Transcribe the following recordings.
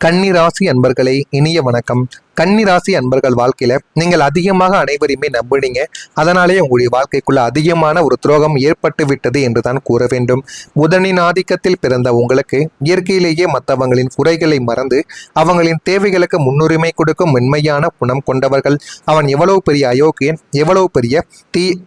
கன்னிராசி அன்பர்களே, இனிய வணக்கம். கன்னிராசி அன்பர்கள் வாழ்க்கையில நீங்கள் அதிகமாக அனைவரையுமே நம்புனீங்க. அதனாலேயே உங்களுடைய வாழ்க்கைக்குள்ள அதிகமான ஒரு துரோகம் ஏற்பட்டு விட்டது என்றுதான் கூற வேண்டும். புதனின் ஆதிக்கத்தில் பிறந்த உங்களுக்கு இயற்கையிலேயே மற்றவங்களின் குறைகளை மறந்து அவங்களின் தேவைகளுக்கு முன்னுரிமை கொடுக்கும் மென்மையான குணம் கொண்டவர்கள். அவன் எவ்வளவு பெரிய அயோக்கியன், எவ்வளவு பெரிய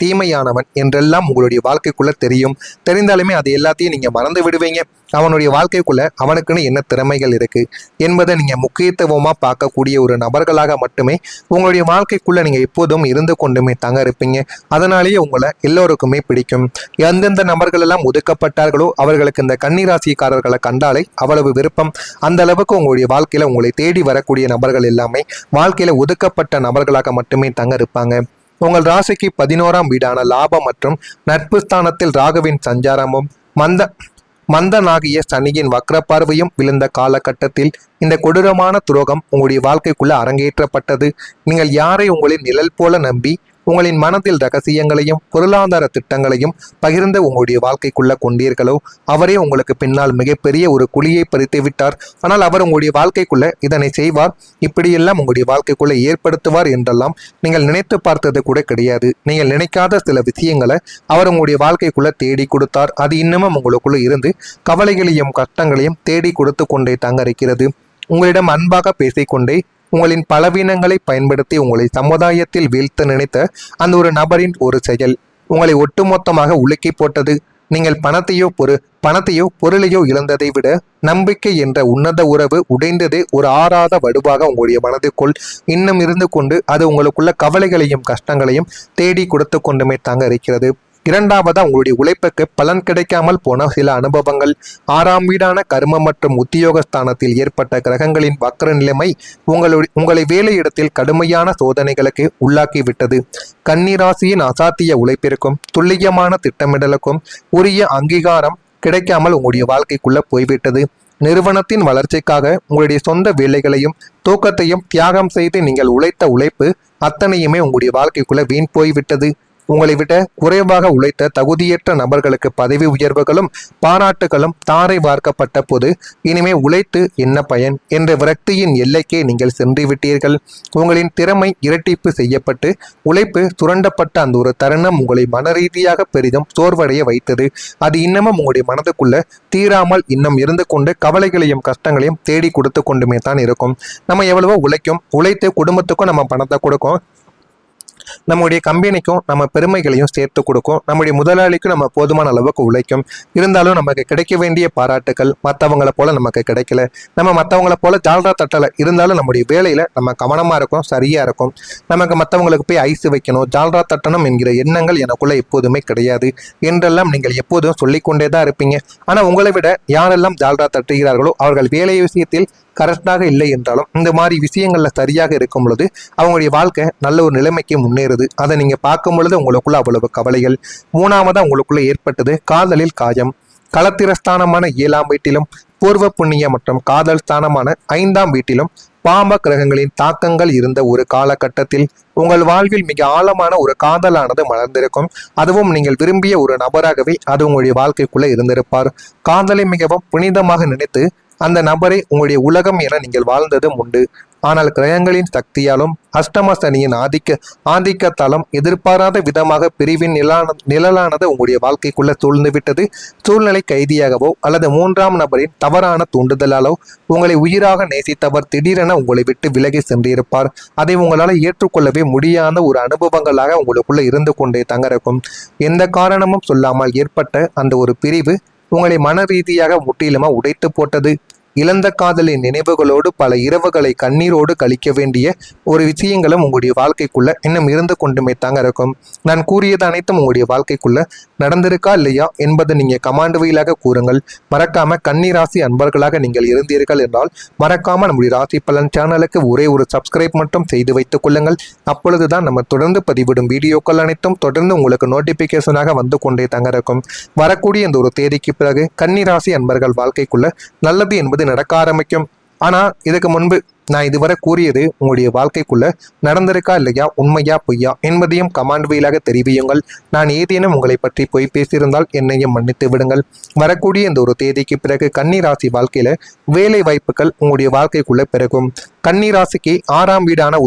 தீமையானவன் என்றெல்லாம் உங்களுடைய வாழ்க்கைக்குள்ள தெரியும். தெரிந்தாலுமே அது எல்லாத்தையும் நீங்க மறந்து விடுவீங்க. அவனுடைய வாழ்க்கைக்குள்ள அவனுக்குன்னு என்ன திறமைகள் இருக்கு என்பதை நீங்க முக்கியத்துவமா பார்க்கக்கூடிய ஒரு நபர்களாக மட்டுமே உங்களுடைய வாழ்க்கைக்குள்ள நீங்க எப்போதும் இருந்து கொண்டுமே தாங்க இருப்பீங்க. அதனாலேயே உங்களை எல்லோருக்குமே பிடிக்கும். எந்தெந்த நபர்கள் எல்லாம் ஒதுக்கப்பட்டார்களோ அவர்களுக்கு இந்த கன்னிராசிக்காரர்களை கண்டாலே அவ்வளவு விருப்பம். அந்த அளவுக்கு உங்களுடைய வாழ்க்கையில உங்களை தேடி வரக்கூடிய நபர்கள் எல்லாமே வாழ்க்கையில ஒதுக்கப்பட்ட நபர்களாக மட்டுமே தாங்க இருப்பாங்க. உங்கள் ராசிக்கு 11ஆம் வீடான லாபம் மற்றும் நட்பு ஸ்தானத்தில் ராகுவின் சஞ்சாரமும் மந்தனாகிய சனியின் வக்ர பார்வையும் விழுந்த காலகட்டத்தில் இந்த கொடூரமான துரோகம் உங்களுடைய வாழ்க்கைக்குள்ள அரங்கேற்றப்பட்டது. நீங்கள் யாரை உங்களின் நிழல் போல நம்பி உங்களின் மனதில் ரகசியங்களையும் பொருளாதார திட்டங்களையும் பகிர்ந்து உங்களுடைய வாழ்க்கைக்குள்ள கொண்டீர்களோ அவரே உங்களுக்கு பின்னால் மிகப்பெரிய ஒரு குழியை பறித்து விட்டார். ஆனால் அவர் உங்களுடைய வாழ்க்கைக்குள்ள இதனை செய்வார், இப்படியெல்லாம் உங்களுடைய வாழ்க்கைக்குள்ள ஏற்படுத்துவார் என்றெல்லாம் நீங்கள் நினைத்து பார்த்தது கூட கிடையாது. நீங்கள் நினைக்காத சில விஷயங்களை அவர் உங்களுடைய வாழ்க்கைக்குள்ள தேடி கொடுத்தார். அது இன்னமும் உங்களுக்குள்ள இருந்து கவலைகளையும் கஷ்டங்களையும் தேடி கொடுத்து கொண்டே தாங்க இருக்கிறது. உங்களிடம் அன்பாக பேசிக்கொண்டே உங்களின் பலவீனங்களை பயன்படுத்தி உங்களை சமுதாயத்தில் வீழ்த்த நினைத்த அந்த ஒரு நபரின் ஒரு செயல் உங்களை ஒட்டுமொத்தமாக உலுக்கி போட்டது. நீங்கள் பணத்தையோ பொருளையோ இழந்ததை விட நம்பிக்கை என்ற உன்னத உறவு உடைந்ததே ஒரு ஆறாத வடுவாக உங்களுடைய மனதுக்குள் இன்னும் இருந்து கொண்டு அது உங்களுக்குள்ள கவலைகளையும் கஷ்டங்களையும் தேடி கொடுத்து கொண்டுமே தாங்க இருக்கிறது. இரண்டாவதா உங்களுடைய உழைப்புக்கு பலன் கிடைக்காமல் போன சில அனுபவங்கள். 6ஆம் வீடான கர்ம மற்றும் உத்தியோகஸ்தானத்தில் ஏற்பட்ட கிரகங்களின் வக்ர நிலைமை உங்களை வேலையிடத்தில் கடுமையான சோதனைகளுக்கு உள்ளாக்கிவிட்டது. கன்னிராசியின் அசாத்திய உழைப்பிற்கும் துல்லியமான திட்டமிடலுக்கும் உரிய அங்கீகாரம் கிடைக்காமல் உங்களுடைய வாழ்க்கைக்குள்ள போய்விட்டது. நிறுவனத்தின் வளர்ச்சிக்காக உங்களுடைய சொந்த வேலைகளையும் தூக்கத்தையும் தியாகம் செய்து நீங்கள் உழைத்த உழைப்பு அத்தனையுமே உங்களுடைய வாழ்க்கைக்குள்ள வீண் போய்விட்டது. உங்களை விட குறைவாக உழைத்த தகுதியற்ற நபர்களுக்கு பதவி உயர்வுகளும் பாராட்டுகளும் தாரை வார்க்கப்பட்ட போது இனிமே உழைத்து என்ன பயன் என்ற விரக்தியின் எல்லைக்கே நீங்கள் சென்று விட்டீர்கள். உங்களின் திறமை இரட்டிப்பு செய்யப்பட்டு உழைப்பு சுரண்டப்பட்ட அந்த ஒரு தருணம் உங்களை மனரீதியாக பெரிதும் சோர்வடைய வைத்தது. அது இன்னமும் உங்களுடைய மனதுக்குள்ள தீராமல் இன்னும் இருந்து கொண்டு கவலைகளையும் கஷ்டங்களையும் தேடி கொடுத்து கொண்டுமே தான் இருக்கும். நம்ம எவ்வளவோ உழைத்து குடும்பத்துக்கும் நம்ம பணத்தை கொடுக்கும், நம்முடைய கம்பெனிக்கும் நம்ம பெருமைகளையும் சேர்த்து கொடுக்கும், நம்முடைய முதலாளிக்கும் நம்ம போதுமான அளவுக்கு உழைக்கும். இருந்தாலும் நமக்கு கிடைக்க வேண்டிய பாராட்டுகள் மற்றவங்களை போல நமக்கு கிடைக்கல. நம்ம மற்றவங்களை போல ஜால்ரா தட்டலை. இருந்தாலும் நம்முடைய வேலையில நம்ம கவனமா இருக்கும், சரியா இருக்கும். நமக்கு மற்றவங்களுக்கு போய் ஐஸ் வைக்கணும், ஜால்ரா தட்டணும் என்கிற எண்ணங்கள் எனக்குள்ள எப்போதுமே கிடையாது என்றெல்லாம் நீங்கள் எப்போதும் சொல்லிக்கொண்டே தான் இருப்பீங்க. ஆனா உங்களை விட யாரெல்லாம் ஜால்ரா தட்டுகிறார்களோ அவர்கள் வேலை விஷயத்தில் கரெக்டாக இல்லை என்றாலும் இந்த மாதிரி விஷயங்கள்ல சரியாக இருக்கும் பொழுது அவங்களுடைய வாழ்க்கை நல்ல ஒரு நிலைமைக்கு முன்னேறுது. அதை நீங்க பார்க்கும் பொழுது உங்களுக்குள்ள அவ்வளவு கவலைகள். 3ஆவதா உங்களுக்குள்ள ஏற்பட்டது காதலில் காயம். களத்திரஸ்தானமான 7ஆம் வீட்டிலும் பூர்வ புண்ணிய மற்றும் காதல் ஸ்தானமான 5ஆம் வீட்டிலும் பாம்ப கிரகங்களின் தாக்கங்கள் இருந்த ஒரு காலகட்டத்தில் உங்கள் வாழ்வில் மிக ஆழமான ஒரு காதலானது மலர்ந்திருக்கும். அதுவும் நீங்கள் விரும்பிய ஒரு நபராகவே அது உங்களுடைய வாழ்க்கைக்குள்ள இருந்திருப்பார். காதலை மிகவும் புனிதமாக நினைத்து அந்த நபரை உங்களுடைய உலகம் என நீங்கள் வாழ்ந்ததும் உண்டு. ஆனால் கிரகங்களின் சக்தியாலும் அஷ்டம சனியின் ஆதிக்கத்தாலும் எதிர்பாராத விதமாக பிரிவின் நிழலானது உங்களுடைய வாழ்க்கைக்குள்ள சூழ்ந்து விட்டது. சூழ்நிலை கைதியாகவோ அல்லது 3ஆம் நபரின் தவறான தூண்டுதலாலோ உங்களை உயிராக நேசித்தவர் திடீரென உங்களை விட்டு விலகி சென்றிருப்பார். அதை உங்களால் ஏற்றுக்கொள்ளவே முடியாத ஒரு அனுபவங்களாக உங்களுக்குள்ள இருந்து கொண்டே தங்கறக்கும். எந்த காரணமும் சொல்லாமல் ஏற்பட்ட அந்த ஒரு பிரிவு உங்களை மன ரீதியாக முற்றிலுமா உடைத்து போட்டது. இழந்த காதலின் நினைவுகளோடு பல இரவுகளை கண்ணீரோடு கழிக்க வேண்டிய ஒரு விஷயங்களும் உங்களுடைய வாழ்க்கைக்குள்ள இன்னும் இருந்து கொண்டுமே தாங்க இருக்கும். நான் கூறியது அனைத்தும் உங்களுடைய வாழ்க்கைக்குள்ள நடந்திருக்கா இல்லையா என்பதை நீங்க கமாண்ட் வழியாக கூறுங்கள். மறக்காம கன்னிராசி அன்பர்களாக நீங்கள் இருந்தீர்கள் என்றால் மறக்காம நம்முடைய ராசி பலன் சேனலுக்கு ஒரே ஒரு சப்ஸ்கிரைப் மட்டும் செய்து வைத்துக் கொள்ளுங்கள். அப்பொழுதுதான் நம்ம தொடர்ந்து பதிவிடும் வீடியோக்கள் அனைத்தும் தொடர்ந்து உங்களுக்கு நோட்டிபிகேஷனாக வந்து கொண்டே தாங்க இருக்கும். வரக்கூடிய இந்த ஒரு தேதிக்கு பிறகு கன்னிராசி அன்பர்கள் வாழ்க்கைக்குள்ள நல்லது என்பது நடக்க ஆரம்பிக்கும். ஆனால் இதுக்கு முன்பு நான் இதுவரை கூறியது உங்களுடைய வாழ்க்கைக்குள்ள நடந்திருக்கா இல்லையா, உண்மையா பொய்யா என்பதையும் கமாண்ட் வழியாக தெரிவியுங்கள். நான் ஏதேனும் உங்களை பற்றி பொய் பேசியிருந்தால் என்னையும் மன்னித்து விடுங்கள். வரக்கூடிய இந்த ஒரு தேதிக்கு பிறகு கன்னி ராசி வாழ்க்கையில வேலை வாய்ப்புகள் உங்களுடைய வாழ்க்கைக்குள்ள பிறகும். கன்னி ராசிக்கு 6ஆம் வீடான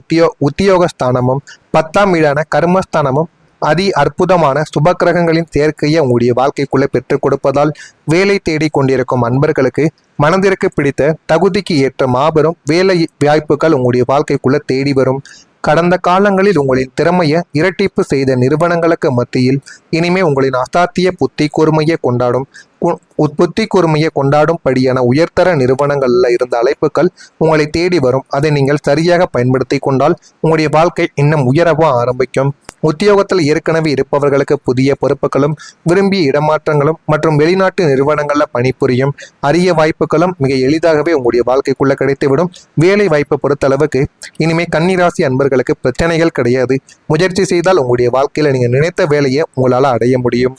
உத்தியோகஸ்தானமும் 10ஆம் வீடான கர்மஸ்தானமும் அற்புதமான சுபக்கிரகங்களின் சேர்க்கையை உங்களுடைய வாழ்க்கைக்குள்ள பெற்றுக் கொடுப்பதால் வேலை தேடி கொண்டிருக்கும் அன்பர்களுக்கு மனதிற்கு பிடித்த தகுதிக்கு ஏற்ற மாபெரும் வேலை வாய்ப்புகள் உங்களுடைய வாழ்க்கைக்குள்ள தேடி வரும். கடந்த காலங்களில் உங்களின் திறமையை இரட்டிப்பு செய்த நிறுவனங்களுக்கு மத்தியில் இனிமே உங்களின் அசாத்திய புத்தி கூர்மையை கொண்டாடும்படியான உயர்தர நிறுவனங்கள்ல இருந்த அழைப்புகள் உங்களை தேடி வரும். அதை நீங்கள் சரியாக பயன்படுத்தி கொண்டால் உங்களுடைய வாழ்க்கை இன்னும் உயரவா ஆரம்பிக்கும். உத்தியோகத்தில் ஏற்கனவே இருப்பவர்களுக்கு புதிய பொறுப்புகளும் விரும்பிய இடமாற்றங்களும் மற்றும் வெளிநாட்டு நிறுவனங்கள்ல பணிபுரியும் அரிய வாய்ப்புகளும் மிக எளிதாகவே உங்களுடைய வாழ்க்கைக்குள்ள கிடைத்துவிடும். வேலை வாய்ப்பை பொறுத்தளவுக்கு இனிமே கன்னிராசி அன்பர்களுக்கு பிரச்சனைகள் கிடையாது. முயற்சி செய்தால் உங்களுடைய வாழ்க்கையில நீங்க நினைத்த வேலையை உங்களால அடைய முடியும்.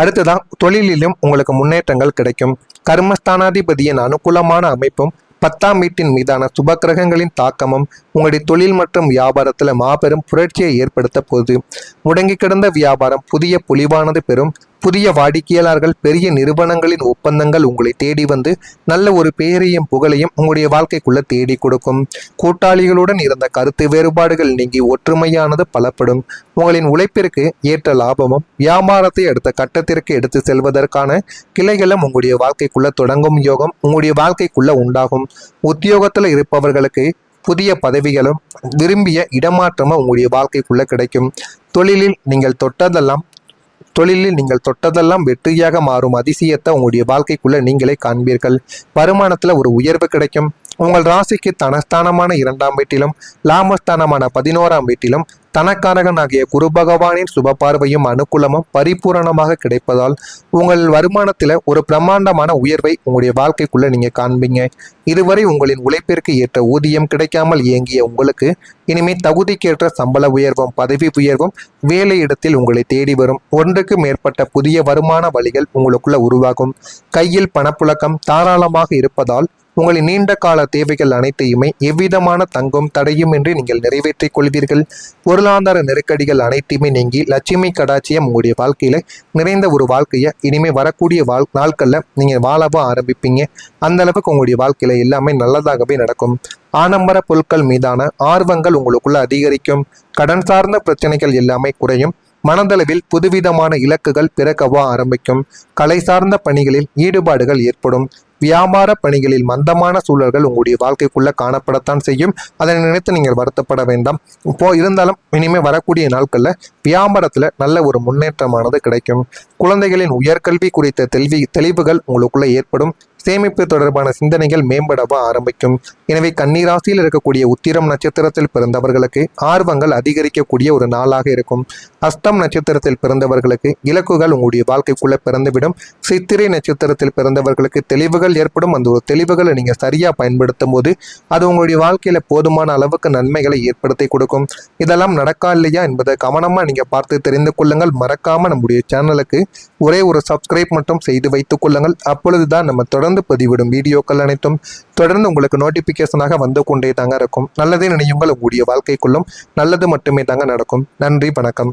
அடுத்ததான் தொழிலிலும் உங்களுக்கு முன்னேற்றங்கள் கிடைக்கும். கர்மஸ்தானாதிபதியின் அனுகூலமான அமைப்பும் 10ஆம் வீட்டின் மீதான சுபக்கிரகங்களின் தாக்கமும் உங்களுடைய தொழில் மற்றும் வியாபாரத்தில் மாபெரும் புரட்சியை ஏற்படுத்த போகுது. முடங்கி கிடந்த வியாபாரம் புதிய பொலிவானது பெறும். புதிய வாடிக்கையாளர்கள், பெரிய நிறுவனங்களின் ஒப்பந்தங்கள் உங்களை தேடி வந்து நல்ல ஒரு பெயரையும் புகழையும் உங்களுடைய வாழ்க்கைக்குள்ள தேடி கொடுக்கும். கூட்டாளிகளுடன் இருந்த கருத்து வேறுபாடுகள் நீங்கி ஒற்றுமையானது பலப்படும். உங்களின் உழைப்பிற்கு ஏற்ற லாபமும் வியாபாரத்தை அடுத்த கட்டத்திற்கு எடுத்து செல்வதற்கான கிளைகளும் உங்களுடைய வாழ்க்கைக்குள்ள தொடங்கும் யோகம் உங்களுடைய வாழ்க்கைக்குள்ள உண்டாகும். உத்தியோகத்தில் இருப்பவர்களுக்கு புதிய பதவிகளும் விரும்பிய இடமாற்றமும் உங்களுடைய வாழ்க்கைக்குள்ள கிடைக்கும். தொழிலில் நீங்கள் தொட்டதெல்லாம் வெற்றியாக மாறும் அதிசயத்தை உங்களுடைய வாழ்க்கைக்குள்ள நீங்களே காண்பீர்கள். வருமானத்துல ஒரு உயர்வு கிடைக்கும். உங்கள் ராசிக்கு தனஸ்தானமான 2ஆம் வீட்டிலும் லாபஸ்தானமான 11ஆம் வீட்டிலும் தனக்காரகன் ஆகிய குரு பகவானின் சுப பார்வையும் அனுகூலமும் பரிபூரணமாக கிடைப்பதால் உங்கள் வருமானத்தில் ஒரு பிரம்மாண்டமான உயர்வை உங்களுடைய வாழ்க்கைக்குள்ள நீங்க காண்பீங்க. இதுவரை உங்களின் உழைப்பிற்கு ஏற்ற ஊதியம் கிடைக்காமல் இயங்கிய உங்களுக்கு இனிமே தகுதிக்கேற்ற சம்பள உயர்வும் பதவி உயர்வும் வேலை இடத்தில் உங்களை தேடி வரும். ஒன்றுக்கு மேற்பட்ட புதிய வருமான வழிகள் உங்களுக்குள்ள உருவாகும். கையில் பணப்புழக்கம் தாராளமாக இருப்பதால் உங்களின் நீண்ட கால தேவைகள் அனைத்தையுமே எவ்விதமான தங்கும் தடையுமின்றி நீங்கள் நிறைவேற்றிக் கொள்வீர்கள். பொருளாதார நெருக்கடிகள் அனைத்தையுமே நீங்கி லட்சுமி கடாட்சியம் உங்களுடைய வாழ்க்கையில நிறைந்த ஒரு வாழ்க்கையை இனிமே வரக்கூடிய நாட்கள்ல நீங்க வாழவும் ஆரம்பிப்பீங்க. அந்த அளவுக்கு உங்களுடைய வாழ்க்கையில எல்லாமே நல்லதாகவே நடக்கும். ஆடம்பர பொருட்கள் மீதான ஆர்வங்கள் உங்களுக்குள்ள அதிகரிக்கும். கடன் சார்ந்த பிரச்சனைகள் எல்லாமே குறையும். மனதளவில் புதுவிதமான இலக்குகள் பிறக்கவா ஆரம்பிக்கும். கலை சார்ந்த பணிகளில் ஈடுபாடுகள் ஏற்படும். வியாபார பணிகளில் மந்தமான சூழல்கள் உங்களுடைய வாழ்க்கைக்குள்ள காணப்படத்தான் செய்யும். அதனை நினைத்து நீங்கள் வருத்தப்பட வேண்டாம். இருந்தாலும் இனிமே வரக்கூடிய நாட்கள்ல வியாபாரத்துல நல்ல ஒரு முன்னேற்றமானது கிடைக்கும். குழந்தைகளின் உயர்கல்வி குறித்த தெளிவுகள் உங்களுக்குள்ள ஏற்படும். சேமிப்பு தொடர்பான சிந்தனைகள் மேம்படவா ஆரம்பிக்கும். எனவே கன்னிராசியில் இருக்கக்கூடிய உத்திரம் நட்சத்திரத்தில் பிறந்தவர்களுக்கு ஆர்வங்கள் அதிகரிக்கக்கூடிய ஒரு நாளாக இருக்கும். அஸ்தம் நட்சத்திரத்தில் பிறந்தவர்களுக்கு இலக்குகள் உங்களுடைய வாழ்க்கைக்குள்ள பிறந்துவிடும். சித்திரை நட்சத்திரத்தில் பிறந்தவர்களுக்கு தெளிவுகள் ஏற்படும். அந்த ஒரு தெளிவுகளை நீங்க சரியா பயன்படுத்தும் போது அது உங்களுடைய வாழ்க்கையில போதுமான அளவுக்கு நன்மைகளை ஏற்படுத்தி கொடுக்கும். இதெல்லாம் நடக்கா இல்லையா என்பதை கவனமா நீங்க பார்த்து தெரிந்து கொள்ளுங்கள். மறக்காம நம்முடைய சேனலுக்கு ஒரே ஒரு சப்ஸ்கிரைப் மட்டும் செய்து வைத்துக் கொள்ளுங்கள். அப்பொழுதுதான் நம்ம தொடர்ந்து பதிவிடும் வீடியோக்கள் அனைத்தும் தொடர்ந்து உங்களுக்கு நோட்டிபிகேஷனாக வந்து கொண்டே தாங்க இருக்கும். நல்லதே நினையுங்கள். உங்களுடைய வாழ்க்கைக்குள்ளும் நல்லது மட்டுமே தாங்க நடக்கும். நன்றி, வணக்கம்.